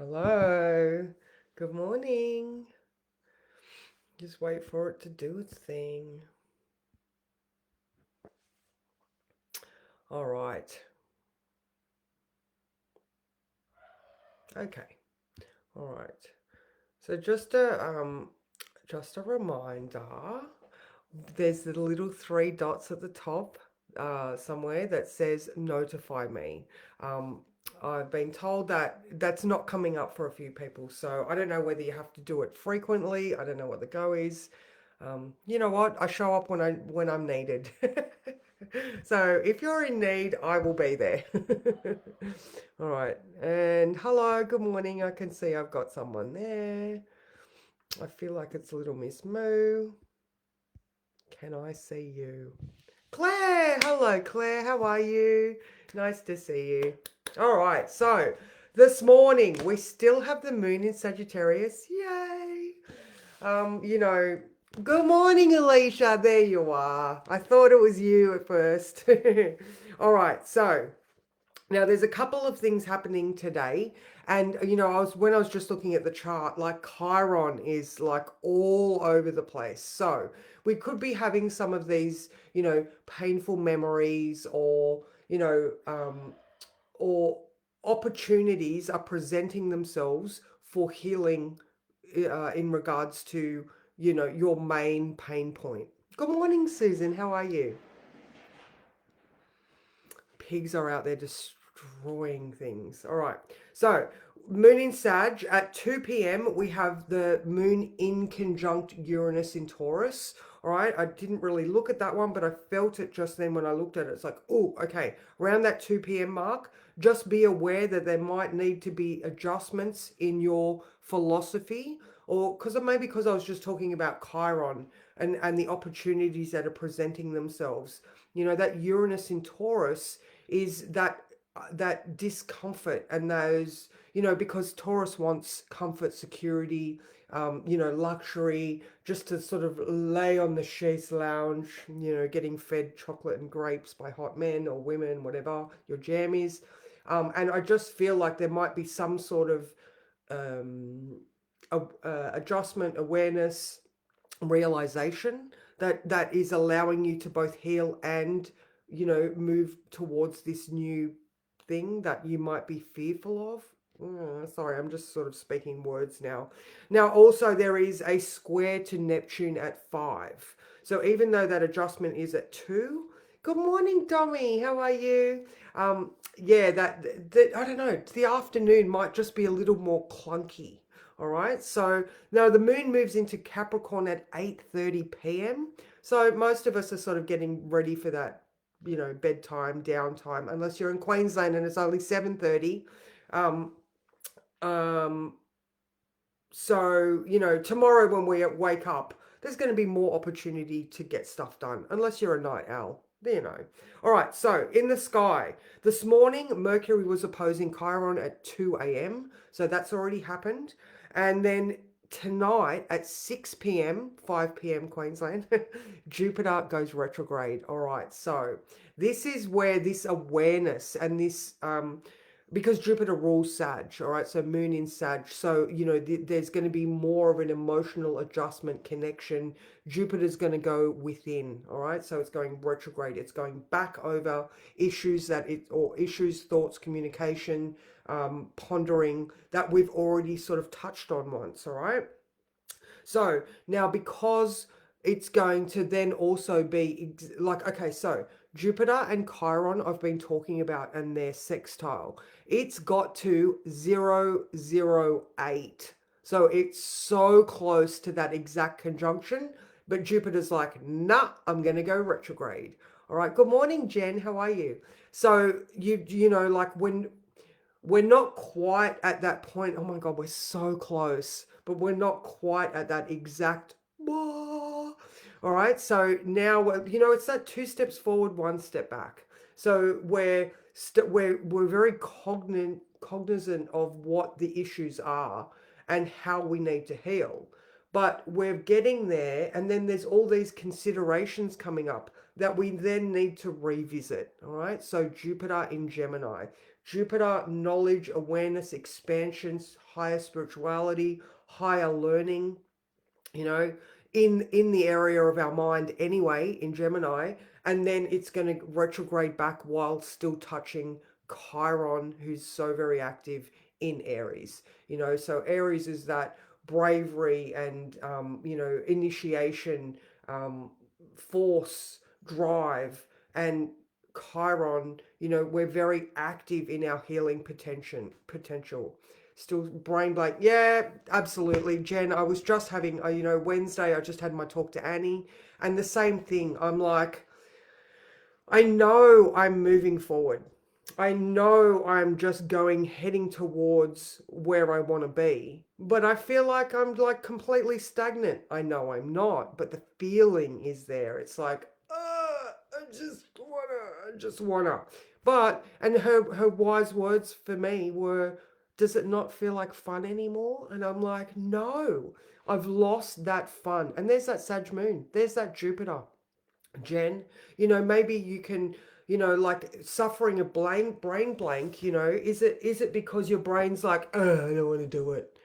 Hello. Good morning. Just wait for it to do its thing. All right. Okay. All right. So just a reminder. There's the little three dots at the top somewhere that says notify me. Um, I've been told that that's not coming up for a few people, so I don't know whether you have to do it frequently. I don't know what the go is. You know what? I show up when I'm needed. So if you're in need, I will be there. All right. And hello, good morning. I can see I've got someone there. I feel like it's little Miss Moo. Can I see you? Claire! Hello, Claire. How are you? Nice to see you. All right. So this morning we still have the moon in Sagittarius. Yay! Um, you know, Good morning, Alicia. There you are. I thought it was you at first. All right. So now there's a couple of things happening today. And when I was just looking at the chart, like Chiron is like all over the place. So we could be having some of these, painful memories or opportunities are presenting themselves for healing in regards to, your main pain point. Good morning, Susan. How are you? Pigs are out there destroying things. All right. So, moon in Sag at 2 p.m. We have the moon in conjunct Uranus in Taurus. All right. I didn't really look at that one, but I felt it just then when I looked at it. It's like, oh, okay. Around that 2 p.m. mark, just be aware that there might need to be adjustments in your philosophy, or because I was just talking about Chiron and the opportunities that are presenting themselves. That Uranus in Taurus is that discomfort and those, because Taurus wants comfort, security, luxury, just to sort of lay on the chaise lounge, getting fed chocolate and grapes by hot men or women, whatever your jam is. And I just feel like there might be some sort of um, adjustment, awareness, realization that is allowing you to both heal and move towards this new thing that you might be fearful of. Sorry, I'm just sort of speaking words now. Now also there is a square to Neptune at 5, so even though that adjustment is at 2. Good morning, Dommy. How are you? Yeah, that I don't know, the afternoon might just be a little more clunky. All right, so now the moon moves into Capricorn at 8:30 p.m. So most of us are sort of getting ready for that, bedtime, downtime, unless you're in Queensland and it's only 7:30. Um, um, so, tomorrow when we wake up, there's going to be more opportunity to get stuff done, unless you're a night owl. All right, so in the sky, this morning, Mercury was opposing Chiron at 2 a.m. So that's already happened. And then tonight at 6 p.m., 5 p.m. Queensland, Jupiter goes retrograde. All right, so this is where this awareness and this because Jupiter rules Sag, all right, so moon in Sag. So, there's going to be more of an emotional adjustment connection. Jupiter's going to go within, all right, so it's going retrograde. It's going back over issues, thoughts, communication, pondering that we've already sort of touched on once, all right. So now, because it's going to then also be like, okay, so Jupiter and Chiron, I've been talking about, and their sextile, it's got to 008. So it's so close to that exact conjunction. But Jupiter's like, nah, I'm going to go retrograde. All right. Good morning, Jen. How are you? So like when we're not quite at that point. Oh my God, we're so close, but we're not quite at that exact. All right, so now it's that two steps forward, one step back. So we're very cognizant of what the issues are and how we need to heal. But we're getting there, and then there's all these considerations coming up, that we then need to revisit. All right. So Jupiter in Gemini. Jupiter, knowledge, awareness, expansions, higher spirituality, higher learning, you know, in the area of our mind anyway in Gemini, and then it's going to retrograde back while still touching Chiron, who's so very active in Aries. So Aries is that bravery and initiation, force, drive, and Chiron, we're very active in our healing potential. Still brain blank. Yeah, absolutely, Jen. I was just having, Wednesday, I just had my talk to Annie, and the same thing. I'm like, I know I'm moving forward. I know I'm just heading towards where I want to be, but I feel like I'm like completely stagnant. I know I'm not, but the feeling is there. It's like, I just wanna. But, and her wise words for me were, does it not feel like fun anymore? And I'm like, no, I've lost that fun. And there's that Sag moon, there's that Jupiter. Jen, maybe you can, like suffering a brain blank, is it because your brain's like, I don't want to do it?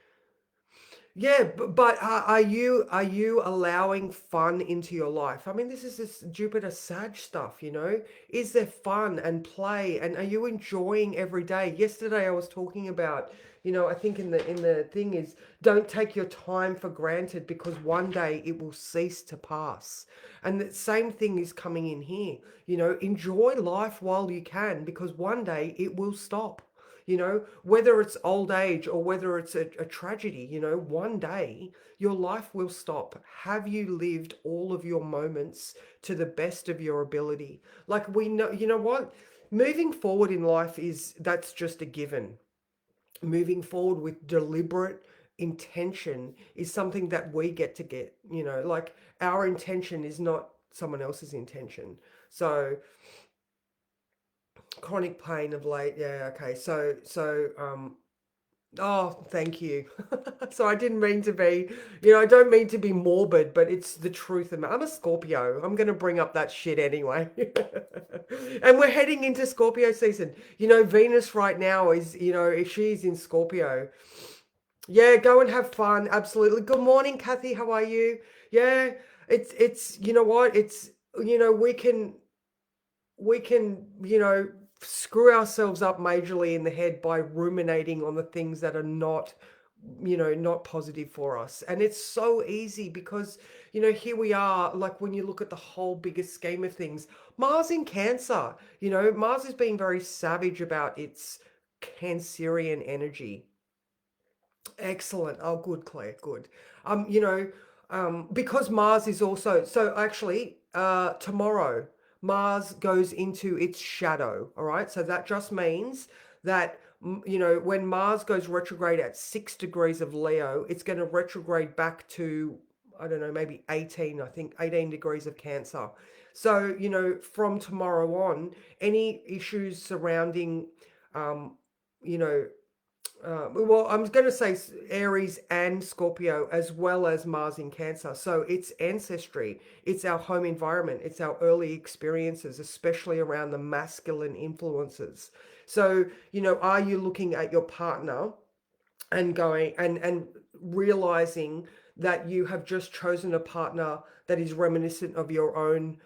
Yeah, but are you allowing fun into your life? I mean, this Jupiter Sag stuff, Is there fun and play, and are you enjoying every day? Yesterday I was talking about, I think in the thing is, don't take your time for granted, because one day it will cease to pass. And the same thing is coming in here. Enjoy life while you can, because one day it will stop. Whether it's old age or whether it's a tragedy, one day your life will stop. Have you lived all of your moments to the best of your ability? Like, we know, you know what? Moving forward in life that's just a given. Moving forward with deliberate intention is something that we get, like our intention is not someone else's intention. So, chronic pain of late, yeah, okay. Oh, thank you. So I didn't mean to be, I don't mean to be morbid, but it's the truth. I'm a Scorpio. I'm going to bring up that shit anyway. And we're heading into Scorpio season. Venus right now is, she's in Scorpio. Yeah, go and have fun. Absolutely. Good morning, Kathy. How are you? Yeah, it's, you know what? It's, we can, screw ourselves up majorly in the head by ruminating on the things that are not positive for us. And it's so easy because, here we are, like when you look at the whole biggest scheme of things, Mars in Cancer, Mars is being very savage about its Cancerian energy. Excellent. Oh, good, Claire. Good. Because Mars is also, so actually, tomorrow Mars goes into its shadow. All right. So that just means that, when Mars goes retrograde at 6 degrees of Leo, it's going to retrograde back to, I don't know, maybe 18, I think 18 degrees of Cancer. So, from tomorrow on, any issues surrounding, um, you know, well, I'm going to say Aries and Scorpio, as well as Mars in Cancer. So it's ancestry, it's our home environment, it's our early experiences, especially around the masculine influences. So, are you looking at your partner and going and realizing that you have just chosen a partner that is reminiscent of your own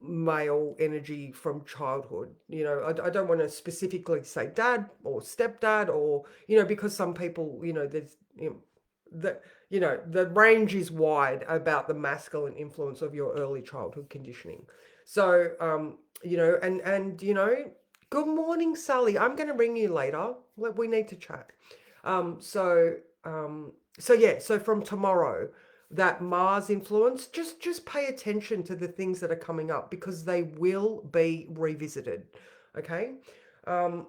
male energy from childhood? I don't want to specifically say dad or stepdad, or because some people, there's, the the range is wide about the masculine influence of your early childhood conditioning. So, and good morning, Sally. I'm going to ring you later. We need to chat. um so yeah, so from tomorrow, that Mars influence, just pay attention to the things that are coming up, because they will be revisited. Okay. um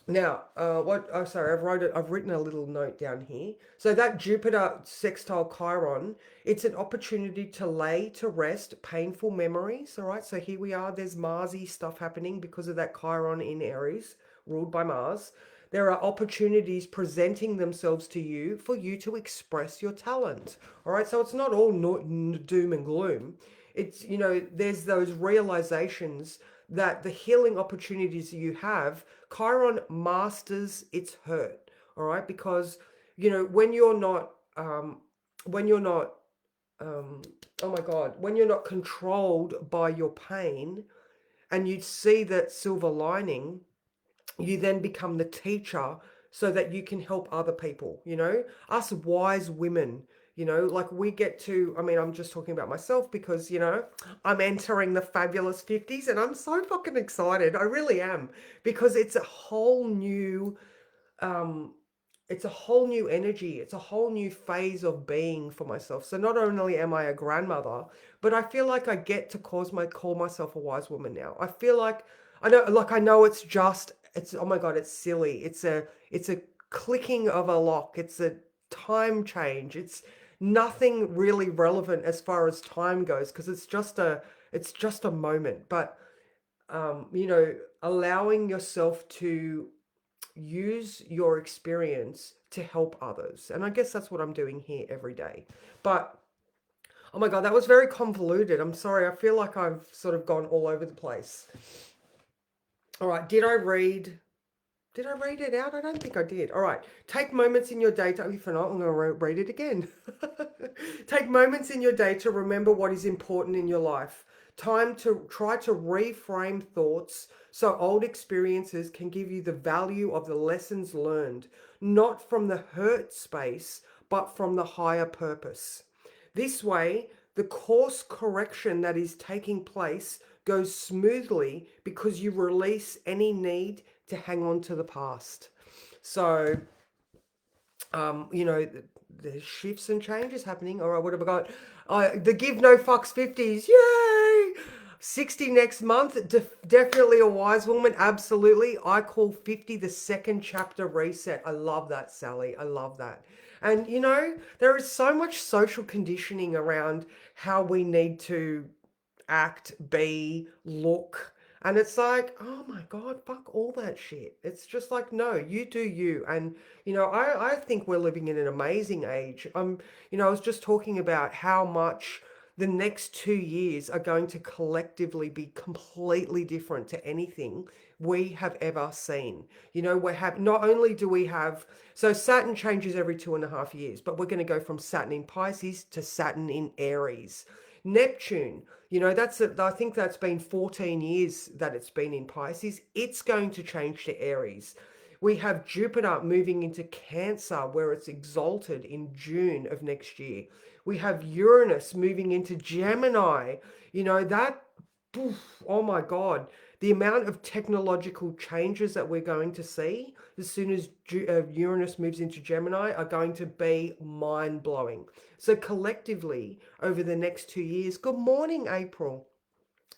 Now, what? Oh, sorry, I've written a little note down here. So that Jupiter sextile Chiron, it's an opportunity to lay to rest painful memories. All right. So here we are. There's Marsy stuff happening because of that Chiron in Aries, ruled by Mars. There are opportunities presenting themselves to you for you to express your talent. All right. So it's not all doom and gloom. it's, there's those realizations that the healing opportunities you have, Chiron masters its hurt, all right? Because, when you're not, when you're not, um, oh my God, when you're not controlled by your pain and you see that silver lining, you then become the teacher so that you can help other people, us wise women, like we get to, I mean, I'm just talking about myself because, I'm entering the fabulous 50s and I'm so fucking excited. I really am, because um it's a whole new energy. It's a whole new phase of being for myself. So not only am I a grandmother, but I feel like I get to call myself a wise woman now. I feel like I know it's, oh my God, it's silly. It's a clicking of a lock. It's a time change. It's nothing really relevant as far as time goes because it's just a moment. But allowing yourself to use your experience to help others. And I guess that's what I'm doing here every day. But oh my God, that was very convoluted. I'm sorry. I feel like I've sort of gone all over the place. All right. Did I read it out? I don't think I did. All right. Take moments in your day to, if not, I'm going to read it again. Take moments in your day to remember what is important in your life. Time to try to reframe thoughts so old experiences can give you the value of the lessons learned, not from the hurt space, but from the higher purpose. This way, the course correction that is taking place goes smoothly because you release any need to hang on to the past. So, there's shifts and changes happening. All right, what have I got? The Give No Fucks 50s. Yay! 60 next month. Definitely a wise woman. Absolutely. I call 50 the second chapter reset. I love that, Sally. I love that. And, there is so much social conditioning around how we need to act, be, look. And it's like, oh my God, fuck all that shit. It's just like, no, you do you. And, I think we're living in an amazing age. I was just talking about how much the next 2 years are going to collectively be completely different to anything we have ever seen. Not only do we have, so Saturn changes every 2.5 years, but we're going to go from Saturn in Pisces to Saturn in Aries. Neptune, I think that's been 14 years that it's been in Pisces. It's going to change to Aries. We have Jupiter moving into Cancer, where it's exalted in June of next year. We have Uranus moving into Gemini. That, oof, oh my God, the amount of technological changes that we're going to see as soon as Uranus moves into Gemini are going to be mind blowing. So, collectively, over the next 2 years, good morning, April.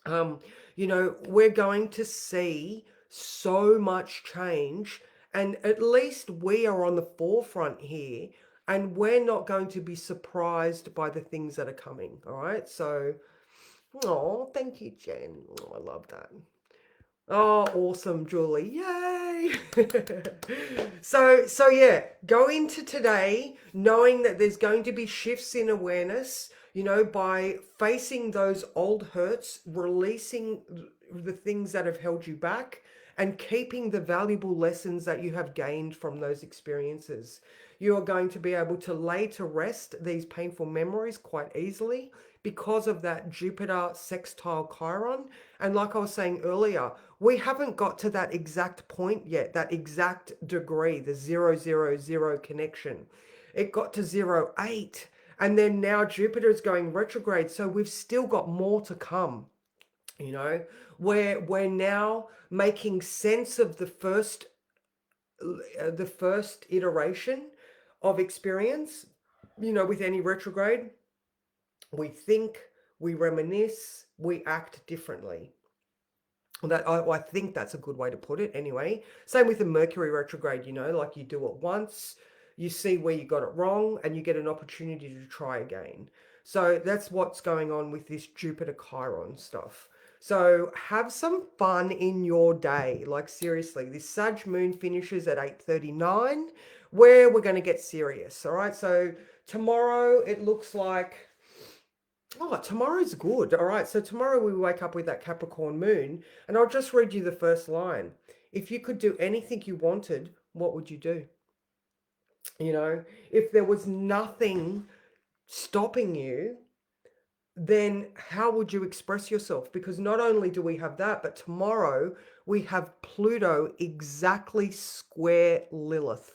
Um, we're going to see so much change, and at least we are on the forefront here, and we're not going to be surprised by the things that are coming. All right. So, oh, thank you, Jen. Oh, I love that. Oh, awesome, Julie. Yay. So yeah, go into today knowing that there's going to be shifts in awareness, by facing those old hurts, releasing the things that have held you back, and keeping the valuable lessons that you have gained from those experiences. You are going to be able to lay to rest these painful memories quite easily because of that Jupiter sextile Chiron. And like I was saying earlier, we haven't got to that exact point yet, that exact degree, the 000 connection. It got to 0.8, and then now Jupiter is going retrograde, so we've still got more to come. Where we're now making sense of the first iteration of experience. With any retrograde, we think, we reminisce, we act differently. I think that's a good way to put it anyway. Same with the Mercury retrograde, like you do it once, you see where you got it wrong, and you get an opportunity to try again. So that's what's going on with this Jupiter Chiron stuff. So have some fun in your day. Like seriously, this Sag moon finishes at 8:39, where we're going to get serious. All right. So tomorrow it looks like Oh, tomorrow's good. All right. So tomorrow we wake up with that Capricorn moon, and I'll just read you the first line. If you could do anything you wanted, what would you do? You know, if there was nothing stopping you, then how would you express yourself? Because not only do we have that, but tomorrow we have Pluto exactly square Lilith.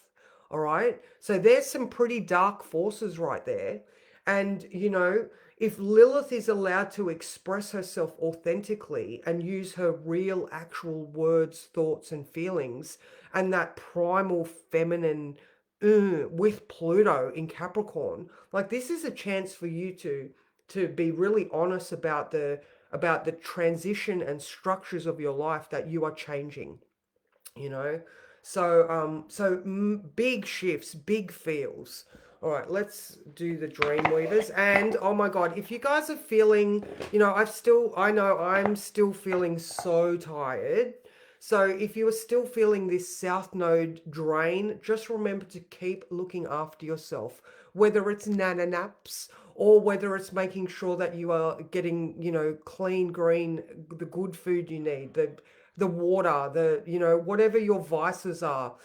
All right. So there's some pretty dark forces right there. And, if Lilith is allowed to express herself authentically and use her real, actual words, thoughts, and feelings, and that primal feminine with Pluto in Capricorn, like this is a chance for you to be really honest about the transition and structures of your life that you are changing, you know big shifts, big feels. All right, let's do the dream weavers. And oh my god, if you guys are feeling, I know I'm still feeling so tired. So if you are still feeling this south node drain, just remember to keep looking after yourself, whether it's nana naps or whether it's making sure that you are getting, clean, green, the good food you need, the water, whatever your vices are,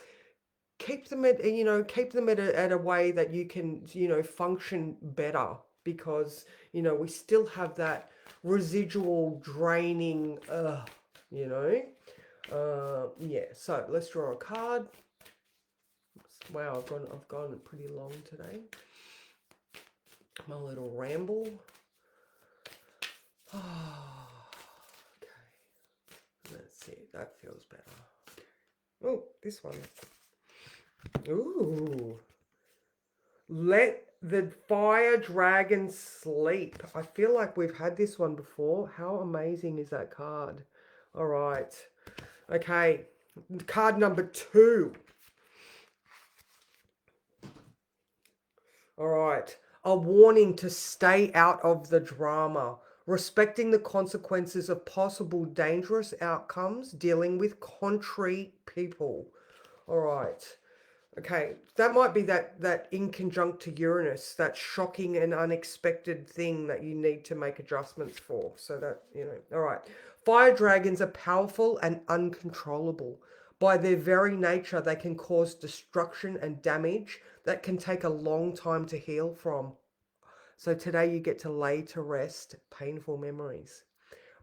keep them at a way that you can, function better, because, we still have that residual draining, you know. Yeah, so let's draw a card. Wow, I've gone pretty long today. My little ramble. Okay, let's see. That feels better. Oh, this one. Ooh. Let the fire dragon sleep. I feel like we've had this one before. How amazing is that card? All right. Okay. Card number 2. All right. A warning to stay out of the drama, respecting the consequences of possible dangerous outcomes, dealing with contrary people. All right. Okay, that might be that in conjunct to Uranus, that shocking and unexpected thing that you need to make adjustments for. So that, all right. Fire dragons are powerful and uncontrollable. By their very nature, they can cause destruction and damage that can take a long time to heal from. So today you get to lay to rest painful memories.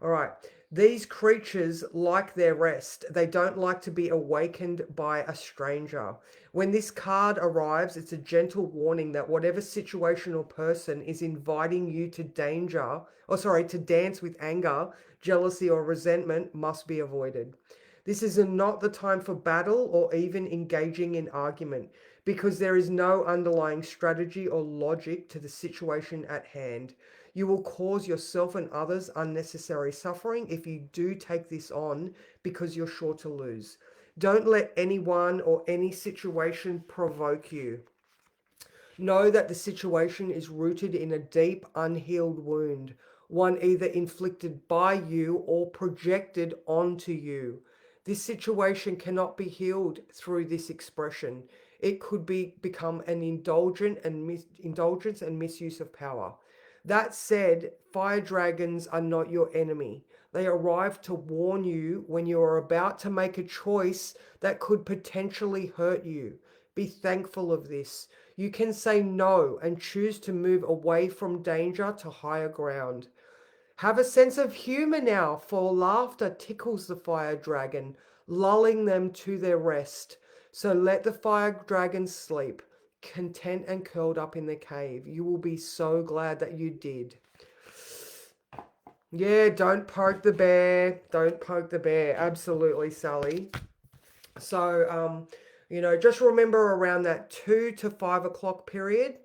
All right. These creatures like their rest. They don't like to be awakened by a stranger. When this card arrives, it's a gentle warning that whatever situation or person is inviting you to to dance with anger, jealousy, or resentment must be avoided. This is not the time for battle or even engaging in argument, because there is no underlying strategy or logic to the situation at hand. You will cause yourself and others unnecessary suffering if you do take this on, because you're sure to lose. Don't let anyone or any situation provoke you. Know that the situation is rooted in a deep, unhealed wound, one either inflicted by you or projected onto you. This situation cannot be healed through this expression. It could become an indulgence and misuse of power. That said, fire dragons are not your enemy. They arrive to warn you when you are about to make a choice that could potentially hurt you. Be thankful of this. You can say no and choose to move away from danger to higher ground. Have a sense of humor now, for laughter tickles the fire dragon, lulling them to their rest. So let the fire dragon sleep, content and curled up in the cave. You will be so glad that you did. Yeah, don't poke the bear. Don't poke the bear. Absolutely, Sally. So, just remember around that 2 to 5 o'clock period,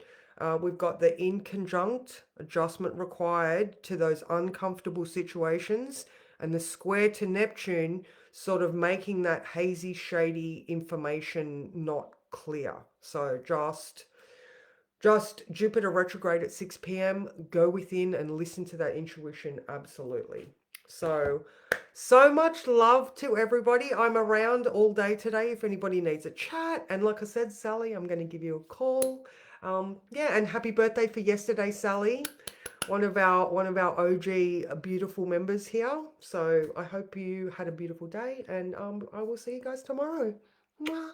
we've got the in conjunct adjustment required to those uncomfortable situations, and the square to Neptune sort of making that hazy, shady information not clear. So just Jupiter retrograde at 6 p.m. Go within and listen to that intuition. Absolutely. So much love to everybody. I'm around all day today if anybody needs a chat. And like I said, Sally, I'm going to give you a call. Yeah, and happy birthday for yesterday, Sally. one of our OG beautiful members here. So I hope you had a beautiful day, and I will see you guys tomorrow. Mwah.